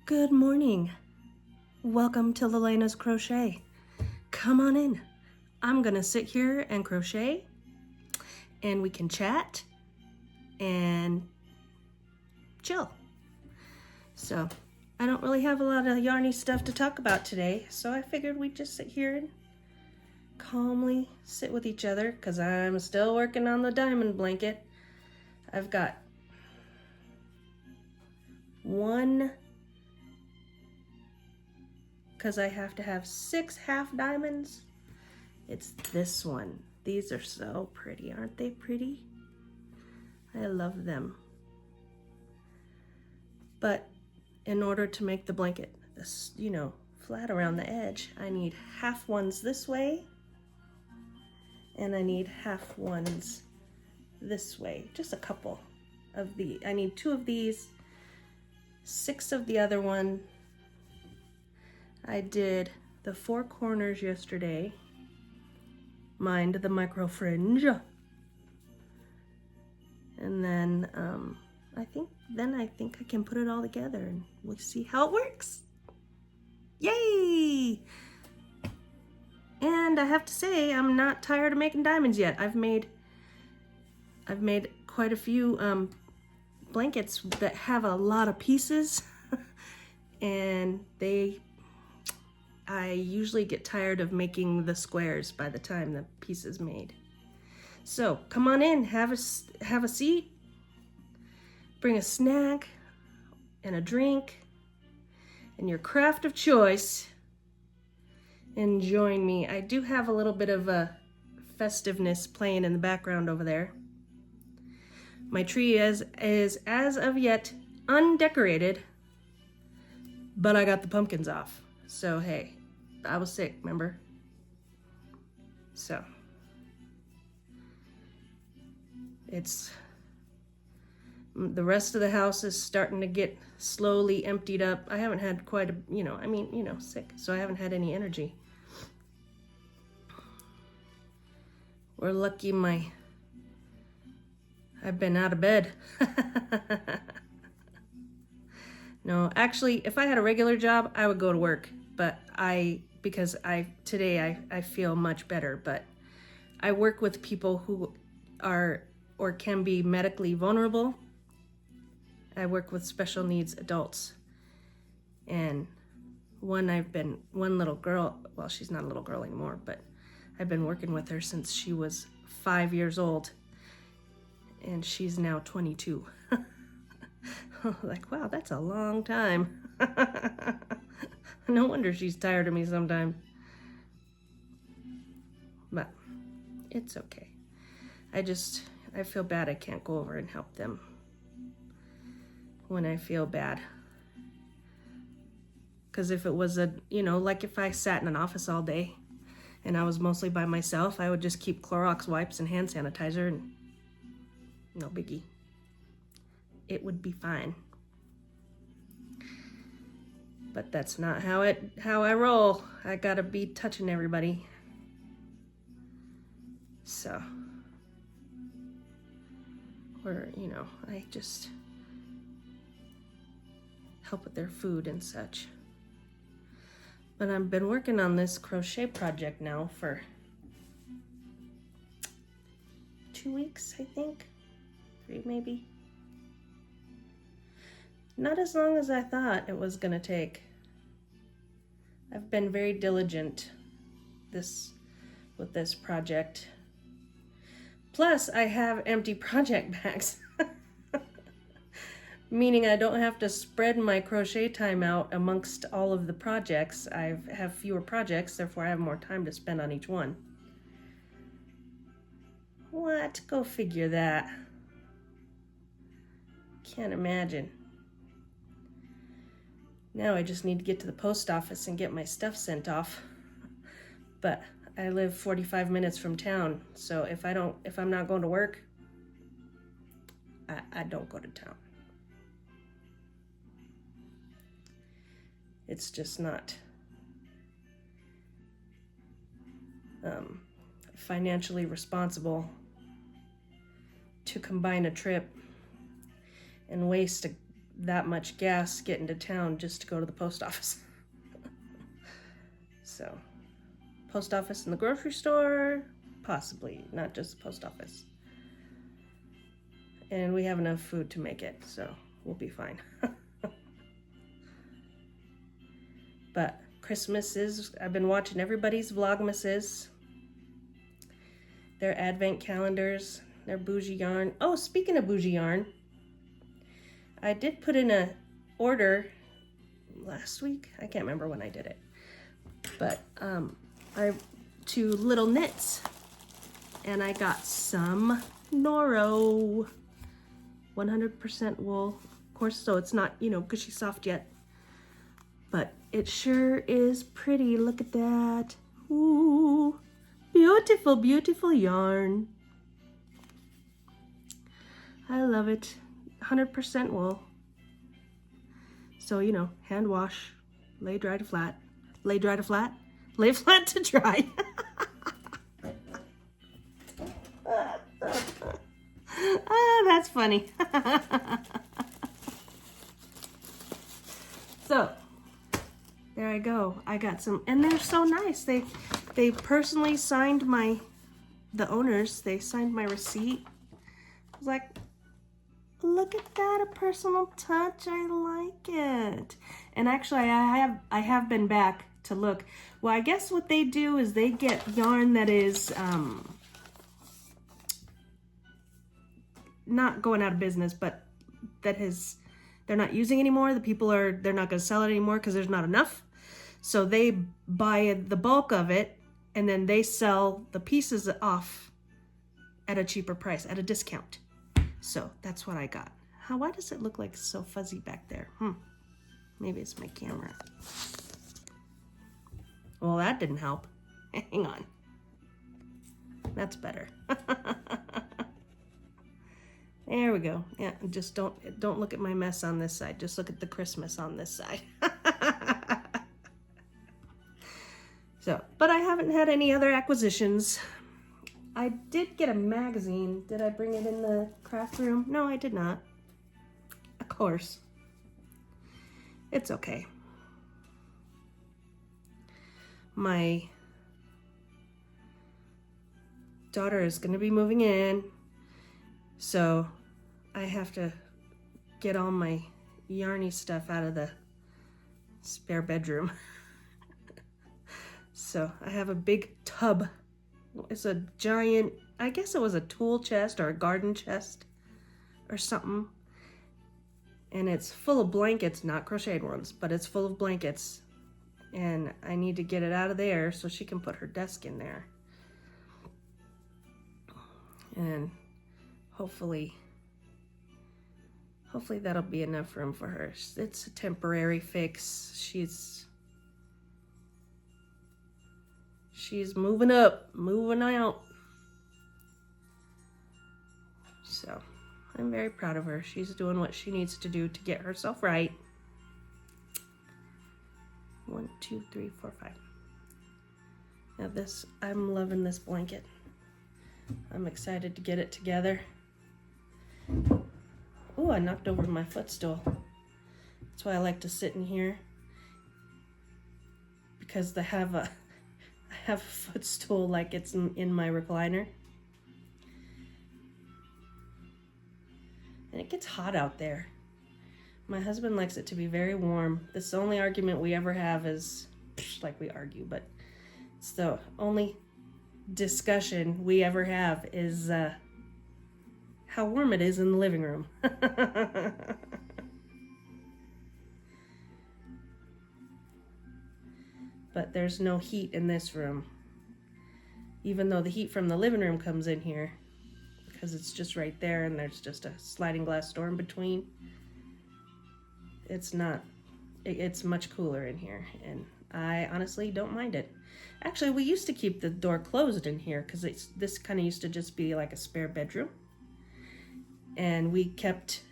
Good morning. Welcome to lalanascrochet. Come on in. I'm gonna sit here and crochet and we can chat and chill. So I don't really have a lot of yarny stuff to talk about today, so I figured we'd just sit here and calmly sit with each other because I'm still working on the diamond blanket. I've got one, because I have to have 6 half diamonds. It's this one. These are so pretty, aren't they pretty? I love them. But in order to make the blanket, flat around the edge, I need half ones this way, and I need half ones this way. Just a couple of the. I need 2 of these, 6 of the other one. I did the 4 corners yesterday. Mind the micro fringe. And then I think I can put it all together and we'll see how it works. Yay! And I have to say, I'm not tired of making diamonds yet. I've made quite a few blankets that have a lot of pieces and I usually get tired of making the squares by the time the piece is made. So come on in, have a seat, bring a snack and a drink and your craft of choice and join me. I do have a little bit of a festiveness playing in the background over there. My tree is as of yet undecorated, but I got the pumpkins off. So hey, I was sick, remember? So the rest of the house is starting to get slowly emptied up. I haven't had quite a, sick, so I haven't had any energy. We're lucky I've been out of bed. No, actually, if I had a regular job, I would go to work, but today I feel much better, but I work with people who are or can be medically vulnerable. I work with special needs adults, and one little girl, well, she's not a little girl anymore, but I've been working with her since she was 5 years old, and she's now 22. Like, wow, that's a long time. No wonder she's tired of me sometimes. But it's okay. I feel bad I can't go over and help them when I feel bad. Because if it was like if I sat in an office all day and I was mostly by myself, I would just keep Clorox wipes and hand sanitizer and no biggie. It would be fine. But that's not how I roll. I gotta be touching everybody. So, I just help with their food and such. But I've been working on this crochet project now for 2 weeks, I think. 3 maybe. Not as long as I thought it was gonna take. I've been very diligent with this project. Plus, I have empty project bags, meaning I don't have to spread my crochet time out amongst all of the projects. I have fewer projects, therefore I have more time to spend on each one. What? Go figure that. Can't imagine. Now I just need to get to the post office and get my stuff sent off. But I live 45 minutes from town, so if I'm not going to work, I don't go to town. It's just not financially responsible to combine a trip and waste that much gas getting to town just to go to the post office. So, post office and the grocery store, possibly, not just the post office. And we have enough food to make it, so we'll be fine. But Christmas is, I've been watching everybody's Vlogmases, their advent calendars, their bougie yarn. Oh, speaking of bougie yarn, I did put in a order last week. I can't remember when I did it, but to Little Knits, and I got some Noro 100% wool, of course, so it's not, you know, gushy soft yet, but it sure is pretty. Look at that. Ooh, beautiful, beautiful yarn. I love it. 100% wool. So, you know, hand wash, lay dry to flat, lay dry to flat, lay flat to dry. Ah, that's funny. So, there I go. I got some, and they're so nice. They personally signed the owners, they signed my receipt. I was like, look at that, a personal touch. I like it. And actually, I have been back to look. Well, I guess what they do is they get yarn that is not going out of business, but that they're not using anymore. The people they're not going to sell it anymore because there's not enough. So they buy the bulk of it, and then they sell the pieces off at a cheaper price, at a discount. So that's what I got. Why does it look like so fuzzy back there? Maybe it's my camera. Well, that didn't help. Hang on. That's better. There we go. Yeah, just don't look at my mess on this side. Just look at the Christmas on this side. So, but I haven't had any other acquisitions. I did get a magazine. Did I bring it in the craft room? No, I did not. Of course. It's okay. My daughter is going to be moving in, so I have to get all my yarny stuff out of the spare bedroom. So I have a big tub. It's a giant, I guess it was a tool chest or a garden chest or something. And it's full of blankets, not crocheted ones, but it's full of blankets. And I need to get it out of there so she can put her desk in there. And hopefully that'll be enough room for her. It's a temporary fix. She's moving up, moving out. So I'm very proud of her. She's doing what she needs to do to get herself right. 1, 2, 3, 4, 5. Now I'm loving this blanket. I'm excited to get it together. Oh, I knocked over my footstool. That's why I like to sit in here, because I have a footstool like it's in my recliner. And it gets hot out there. My husband likes it to be very warm. This is the only argument we ever have is, like we argue, but it's the only discussion we ever have is how warm it is in the living room. But there's no heat in this room, even though the heat from the living room comes in here, because it's just right there and there's just a sliding glass door in between. It's much cooler in here, and I honestly don't mind it. Actually, we used to keep the door closed in here because this kind of used to just be like a spare bedroom, and we kept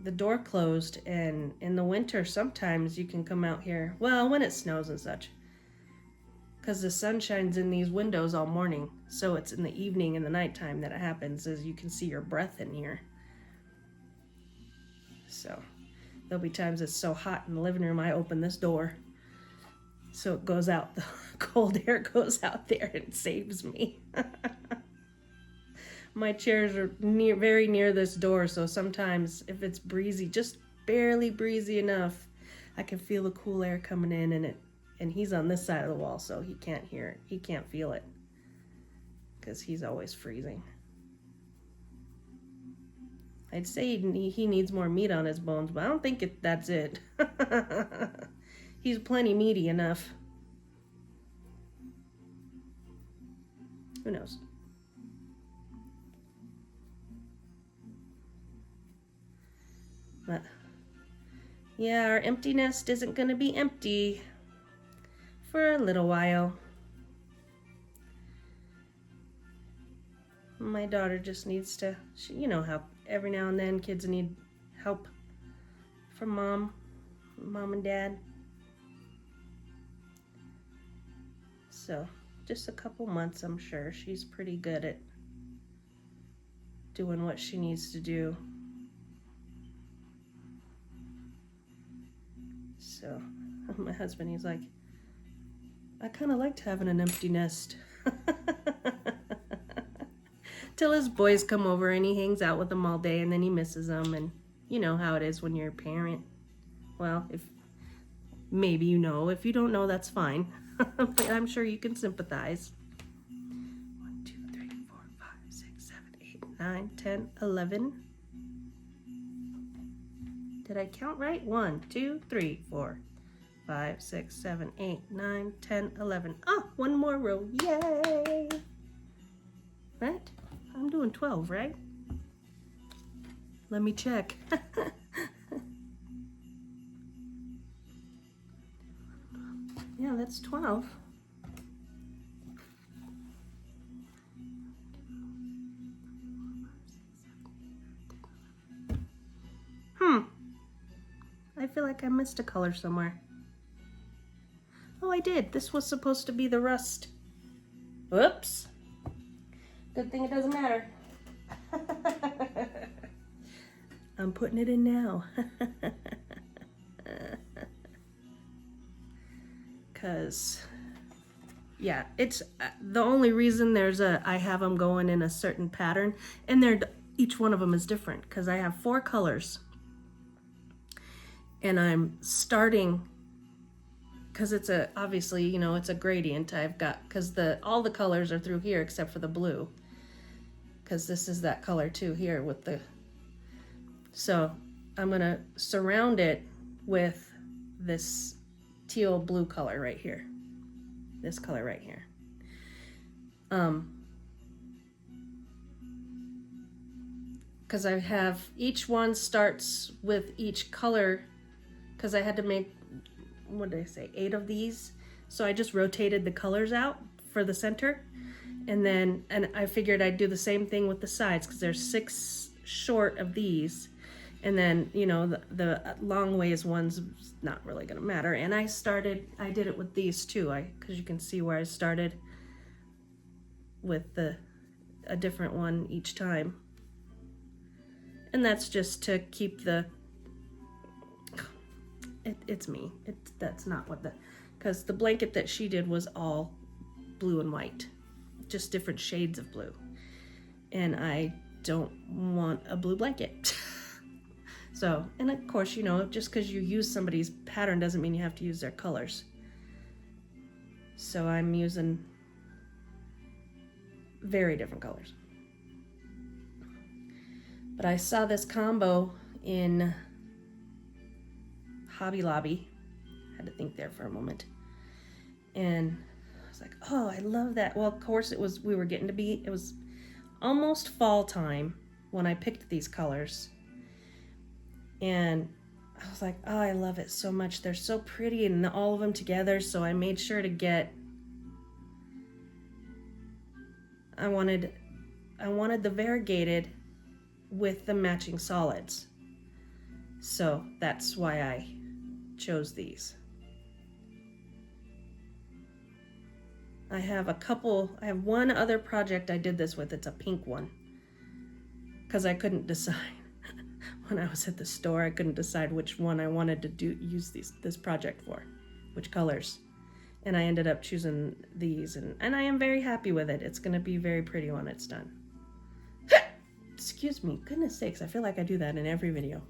the door closed, and in the winter sometimes you can come out here, well, when it snows and such, because the sun shines in these windows all morning, so it's in the evening and the nighttime that it happens, as you can see your breath in here. So There'll be times it's so hot in the living room, I open this door so it goes out, the cold air goes out there and saves me. My chairs are very near this door, so sometimes if it's breezy, just barely breezy enough, I can feel the cool air coming in, and he's on this side of the wall, so he can't hear it. He can't feel it because he's always freezing. I'd say he needs more meat on his bones, but I don't think that's it. He's plenty meaty enough. Who knows? But yeah, our empty nest isn't going to be empty for a little while. My daughter just needs to, you know how every now and then kids need help from mom and dad. So just a couple months, I'm sure. She's pretty good at doing what she needs to do. So my husband, he's like, I kind of liked having an empty nest. Till his boys come over and he hangs out with them all day and then he misses them, and you know how it is when you're a parent. Well, if maybe you know, if you don't know, that's fine. But I'm sure you can sympathize. 1, 2, 3, 4, 5, 6, 7, 8, 9, 10, 11. Did I count right? 1, 2, 3, 4, 5, 6, 7, 8, 9, 10, 11. Oh, one more row. Yay! Right? I'm doing 12, right? Let me check. Yeah, that's 12. I feel like I missed a color somewhere. Oh, I did. This was supposed to be the rust. Whoops. Good thing it doesn't matter. I'm putting it in now. Cause yeah, it's the only reason I have them going in a certain pattern, and each one of them is different because I have 4 colors, and I'm starting because it's obviously, you know, it's a gradient I've got, because all the colors are through here except for the blue, because this is that color too here with the, so I'm gonna surround it with this teal blue color right here, this color right here. Because I have, each one starts with each color, because I had to make, what did I say, 8 of these, so I just rotated the colors out for the center, and I figured I'd do the same thing with the sides, because there's 6 short of these. And then, you know, the long ways one's not really going to matter. And I did it with these too, because you can see where I started with a different one each time. And that's just to keep it's me. That's not what because the blanket that she did was all blue and white, just different shades of blue. And I don't want a blue blanket. So, and of course, you know, just because you use somebody's pattern doesn't mean you have to use their colors. So I'm using very different colors. But I saw this combo in Hobby Lobby. Had to think there for a moment. And I was like, oh, I love that. Well, of course, it was almost fall time when I picked these colors. And I was like, oh, I love it so much. They're so pretty, and all of them together. So I made sure to get, I wanted the variegated with the matching solids. So that's why I chose these. I have one other project I did this with. It's a pink one, because I couldn't decide when I was at the store, I couldn't decide which one I wanted to use this project for, which colors. And I ended up choosing these, and I am very happy with it. It's gonna be very pretty when it's done. Excuse me, goodness sakes, I feel like I do that in every video.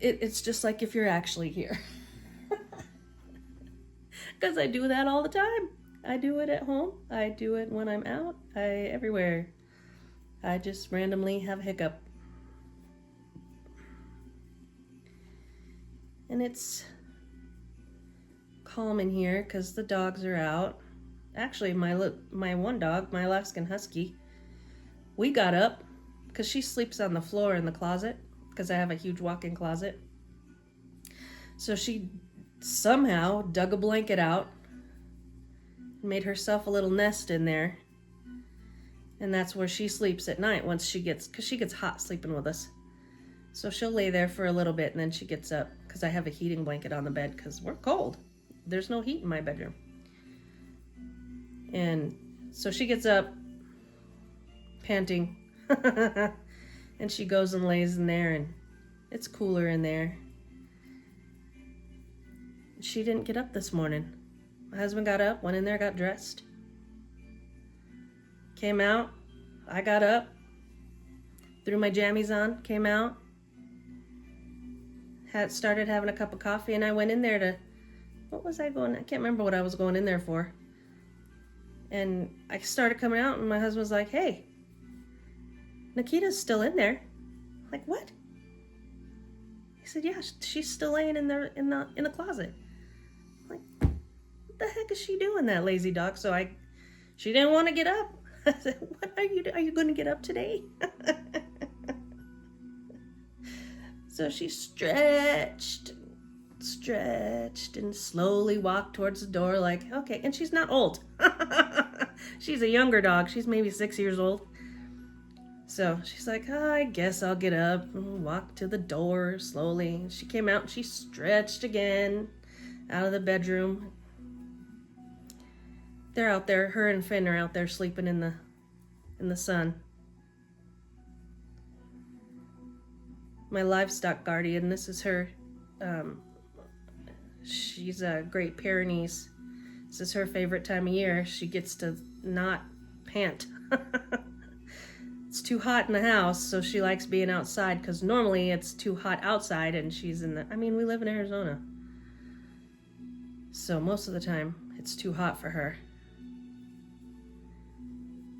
It's just like if you're actually here. Because I do that all the time. I do it at home. I do it when I'm out. Everywhere. I just randomly have a hiccup. And it's calm in here because the dogs are out. Actually, my one dog, my Alaskan Husky, we got up because she sleeps on the floor in the closet because I have a huge walk-in closet. So she somehow dug a blanket out and made herself a little nest in there. And that's where she sleeps at night because she gets hot sleeping with us. So she'll lay there for a little bit and then she gets up because I have a heating blanket on the bed because we're cold. There's no heat in my bedroom. And so she gets up, panting, and she goes and lays in there, and it's cooler in there. She didn't get up this morning. My husband got up, went in there, got dressed, came out. I got up, threw my jammies on, came out, started having a cup of coffee, and I went in there to, I can't remember what I was going in there for. And I started coming out, and my husband was like, "Hey, Nikita's still in there." I'm like, what? He said, "Yeah, she's still laying in the closet." I'm like, what the heck is she doing, that lazy dog? So she didn't want to get up. I said, "What are you going to get up today?" So she stretched and slowly walked towards the door like, okay. And she's not old. She's a younger dog. She's maybe 6 years old. So she's like, "Oh, I guess I'll get up," and walk to the door slowly. She came out and she stretched again out of the bedroom. They're out there, her and Finn are out there sleeping in the sun. My livestock guardian, this is her. She's a Great Pyrenees. This is her favorite time of year. She gets to not pant. It's too hot in the house, so she likes being outside because normally it's too hot outside and she's we live in Arizona. So most of the time it's too hot for her.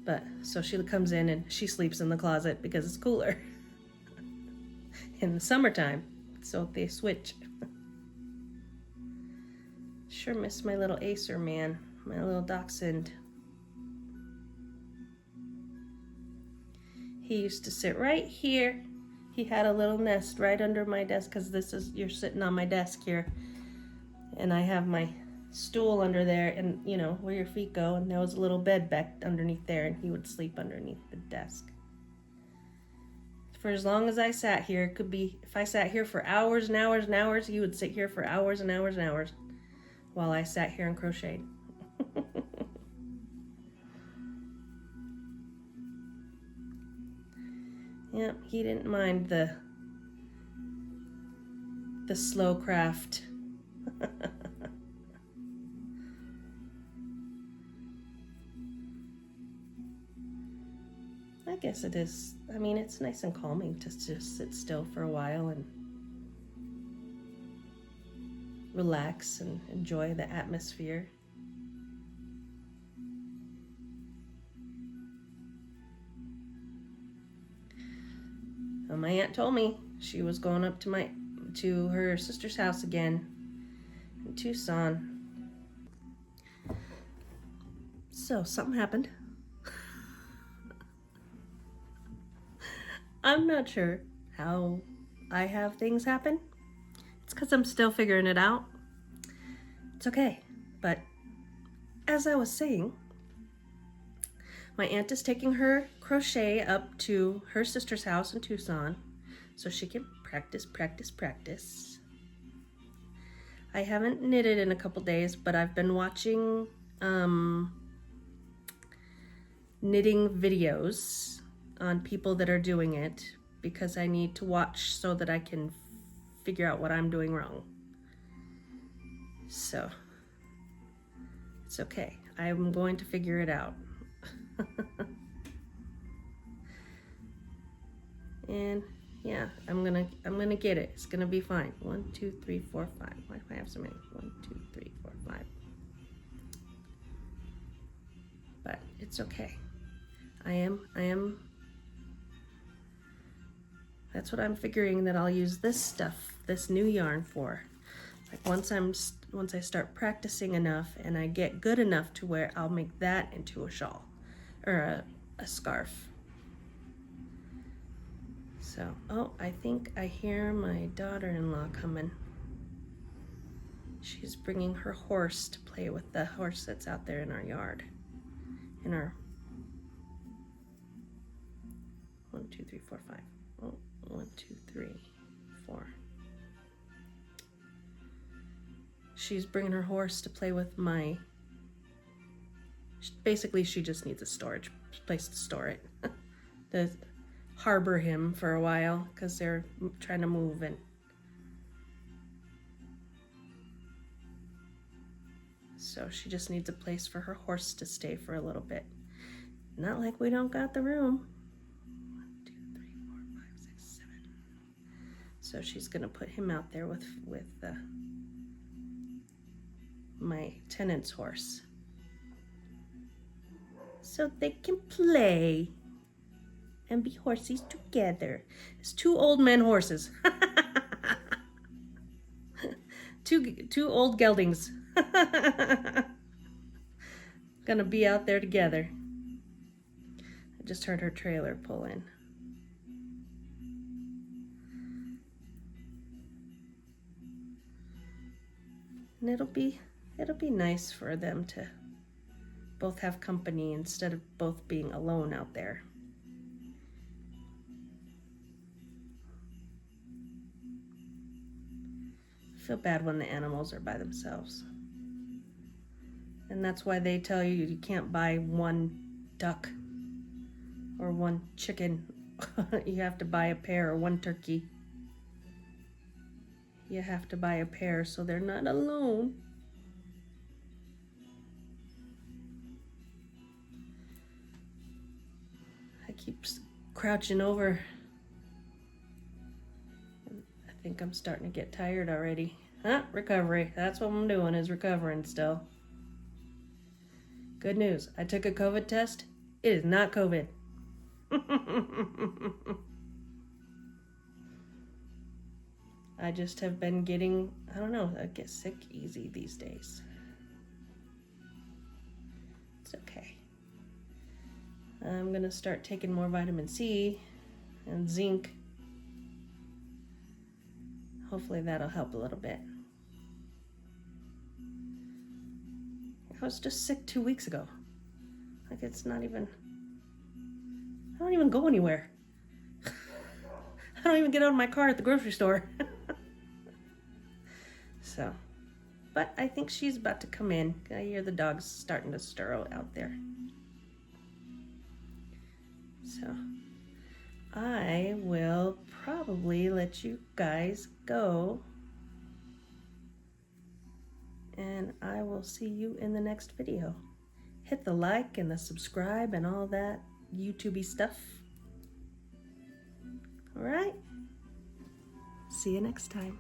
But so she comes in and she sleeps in the closet because it's cooler in the summertime. So they switch. Sure miss my little Acer man, my little dachshund. He used to sit right here. He had a little nest right under my desk because you're sitting on my desk here. And I have my stool under there and where your feet go, and there was a little bed back underneath there, and he would sleep underneath the desk. For as long as I sat here, it could be, if I sat here for hours and hours and hours, he would sit here for hours and hours and hours while I sat here and crocheted. Yep, he didn't mind the slow craft. I guess it is. It's nice and calming to just sit still for a while and relax and enjoy the atmosphere. My aunt told me she was going up to her sister's house again in Tucson. So something happened. I'm not sure how I have things happen. It's because I'm still figuring it out. It's okay. But as I was saying, my aunt is taking her crochet up to her sister's house in Tucson so she can practice. I haven't knitted in a couple days, but I've been watching knitting videos on people that are doing it because I need to watch so that I can figure out what I'm doing wrong. So it's okay. I'm going to figure it out. And yeah, I'm gonna get it. It's gonna be fine. 1, 2, 3, 4, 5. Why do I have so many? 1, 2, 3, 4, 5. But it's okay. I am. That's what I'm figuring that I'll use this stuff, this new yarn for. Like once I start practicing enough and I get good enough to where I'll make that into a shawl or a scarf. So, oh, I think I hear my daughter-in-law coming. She's bringing her horse to play with the horse that's out there in our yard. In our 1, 2, 3, 4, 5. Oh, 1, 2, 3, 4. She's bringing her horse to play with my. Basically, she just needs a storage place to store it. To harbor him for a while because they're trying to move and. So she just needs a place for her horse to stay for a little bit. Not like we don't got the room. 1, 2, 3, 4, 5, 6, 7. So she's gonna put him out there with my tenant's horse, so they can play and be horses together. It's 2 old men horses. two old geldings. Gonna be out there together. I just heard her trailer pull in. And it'll be nice for them to both have company instead of both being alone out there. I feel bad when the animals are by themselves. And that's why they tell you you can't buy 1 duck or 1 chicken. You have to buy a pair, or 1 turkey. You have to buy a pair so they're not alone. I keep crouching over. I think I'm starting to get tired already. Recovery. That's what I'm doing, is recovering still. Good news. I took a COVID test. It is not COVID. I just have been getting, I don't know, I get sick easy these days. It's okay. I'm gonna start taking more vitamin C and zinc. Hopefully that'll help a little bit. I was just sick 2 weeks ago. Like, it's not even, I don't even go anywhere. I don't even get out of my car at the grocery store. So, but I think she's about to come in. I hear the dogs starting to stir out there. So, I will probably let you guys go. And I will see you in the next video. Hit the like and the subscribe and all that YouTube-y stuff. All right? See you next time.